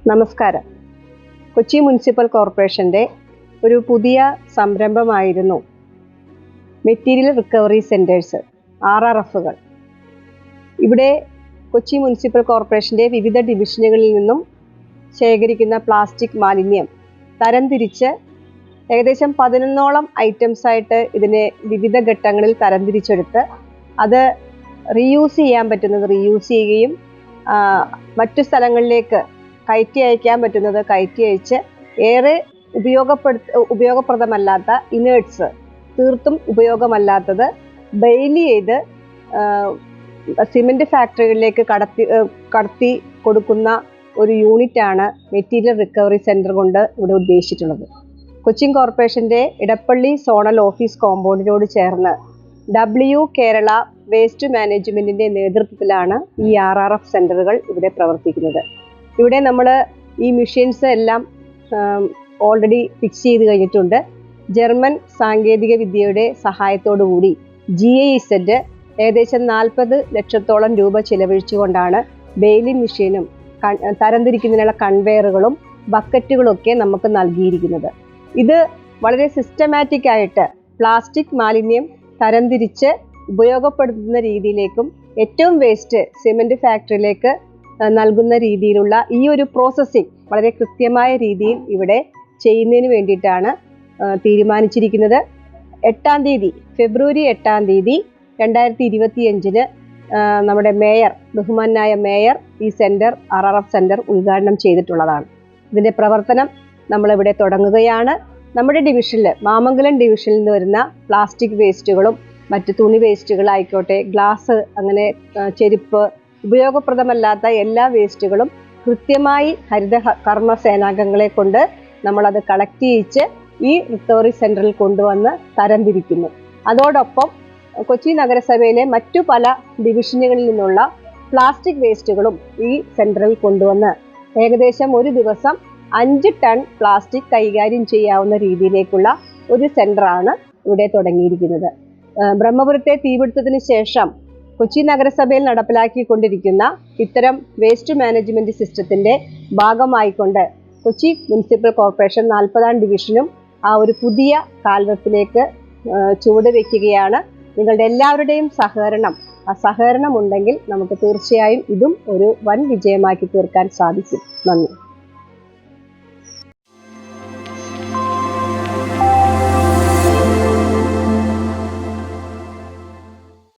നമസ്കാരം. കൊച്ചി മുനിസിപ്പൽ കോർപ്പറേഷൻ്റെ ഒരു പുതിയ സംരംഭമായിരുന്നു മെറ്റീരിയൽ റിക്കവറി സെൻറ്റേഴ്സ്, RRFകൾ. ഇവിടെ കൊച്ചി മുനിസിപ്പൽ കോർപ്പറേഷൻ്റെ വിവിധ ഡിവിഷനുകളിൽ നിന്നും ശേഖരിക്കുന്ന പ്ലാസ്റ്റിക് മാലിന്യം തരംതിരിച്ച് ഏകദേശം 11ഓളം ഐറ്റംസായിട്ട് ഇതിനെ വിവിധ ഘട്ടങ്ങളിൽ തരംതിരിച്ചെടുത്ത് അത് റീയൂസ് ചെയ്യാൻ പറ്റുന്നത് റീയൂസ് ചെയ്യുകയും മറ്റു സ്ഥലങ്ങളിലേക്ക് കയറ്റി അയക്കാൻ പറ്റുന്നത് കയറ്റി അയച്ച് ഏറെ ഉപയോഗപ്രദമല്ലാത്ത ഇനേർട്സ്, തീർത്തും ഉപയോഗമല്ലാത്തത് ബെയിലി ചെയ്ത് സിമെൻറ്റ് ഫാക്ടറികളിലേക്ക് കടത്തി കൊടുക്കുന്ന ഒരു യൂണിറ്റാണ് മെറ്റീരിയൽ റിക്കവറി സെൻറ്റർ കൊണ്ട് ഇവിടെ ഉദ്ദേശിച്ചിട്ടുള്ളത്. കൊച്ചിൻ കോർപ്പറേഷൻ്റെ ഇടപ്പള്ളി സോണൽ ഓഫീസ് കോമ്പൗണ്ടിനോട് ചേർന്ന് കേരള വേസ്റ്റ് മാനേജ്മെൻറ്റിൻ്റെ നേതൃത്വത്തിലാണ് ഈ RRF സെൻറ്ററുകൾ ഇവിടെ പ്രവർത്തിക്കുന്നത്. ഇവിടെ നമ്മൾ ഈ മെഷീൻസ് എല്ലാം ഓൾറെഡി ഫിക്സ് ചെയ്ത് കഴിഞ്ഞിട്ടുണ്ട്. ജർമ്മൻ സാങ്കേതിക വിദ്യയുടെ സഹായത്തോടുകൂടി GIZ ഏകദേശം 40 ലക്ഷത്തോളം രൂപ ചിലവഴിച്ചുകൊണ്ടാണ് ബെയിലിംഗ് മെഷീനും തരംതിരിക്കുന്നതിനുള്ള കൺവെയറുകളും ബക്കറ്റുകളൊക്കെ നമുക്ക് നൽകിയിരിക്കുന്നത്. ഇത് വളരെ സിസ്റ്റമാറ്റിക് ആയിട്ട് പ്ലാസ്റ്റിക് മാലിന്യം തരംതിരിച്ച് ഉപയോഗപ്പെടുത്തുന്ന രീതിയിലേക്കും ഏറ്റവും വേസ്റ്റ് സിമെൻറ്റ് ഫാക്ടറിയിലേക്ക് നൽകുന്ന രീതിയിലുള്ള ഈ ഒരു പ്രോസസ്സിംഗ് വളരെ കൃത്യമായ രീതിയിൽ ഇവിടെ ചെയ്യുന്നതിന് വേണ്ടിയിട്ടാണ് തീരുമാനിച്ചിരിക്കുന്നത്. ഫെബ്രുവരി 8 2025 നമ്മുടെ ബഹുമാനായ മേയർ ഈ സെൻറ്റർ RRF സെൻറ്റർ ഉദ്ഘാടനം ചെയ്തിട്ടുള്ളതാണ്. ഇതിൻ്റെ പ്രവർത്തനം നമ്മളിവിടെ തുടങ്ങുകയാണ്. നമ്മുടെ ഡിവിഷനിൽ, മാമംഗലം ഡിവിഷനിൽ നിന്ന് വരുന്ന പ്ലാസ്റ്റിക് വേസ്റ്റുകളും മറ്റ് തുണി വേസ്റ്റുകളായിക്കോട്ടെ, ഗ്ലാസ്, അങ്ങനെ ചെരുപ്പ്, ഉപയോഗപ്രദമല്ലാത്ത എല്ലാ വേസ്റ്റുകളും കൃത്യമായി ഹരിത കർമ്മ സേനാംഗങ്ങളെ കൊണ്ട് നമ്മളത് കളക്ട് ചെയ്യിച്ച് ഈ റിക്കവറി സെൻറ്ററിൽ കൊണ്ടുവന്ന് തരംതിരിക്കുന്നു. അതോടൊപ്പം കൊച്ചി നഗരസഭയിലെ മറ്റു പല ഡിവിഷനുകളിൽ നിന്നുള്ള പ്ലാസ്റ്റിക് വേസ്റ്റുകളും ഈ സെൻറ്ററിൽ കൊണ്ടുവന്ന് ഏകദേശം ഒരു ദിവസം 5 ടൺ പ്ലാസ്റ്റിക് കൈകാര്യം ചെയ്യാവുന്ന രീതിയിലേക്കുള്ള ഒരു സെൻറ്ററാണ് ഇവിടെ തുടങ്ങിയിരിക്കുന്നത്. ബ്രഹ്മപുരത്തെ തീപിടുത്തത്തിന് ശേഷം കൊച്ചി നഗരസഭയിൽ നടപ്പിലാക്കിക്കൊണ്ടിരിക്കുന്ന ഇത്തരം വേസ്റ്റ് മാനേജ്മെൻറ്റ് സിസ്റ്റത്തിൻ്റെ ഭാഗമായിക്കൊണ്ട് കൊച്ചി മുനിസിപ്പൽ കോർപ്പറേഷൻ 40ാം ഡിവിഷനും ആ ഒരു പുതിയ കാൽവെപ്പിലേക്ക് ചുവട് വയ്ക്കുകയാണ്. നിങ്ങളുടെ എല്ലാവരുടെയും സഹകരണം ഉണ്ടെങ്കിൽ നമുക്ക് തീർച്ചയായും ഇതും ഒരു വൻ വിജയമാക്കി തീർക്കാൻ സാധിക്കും. നന്ദി.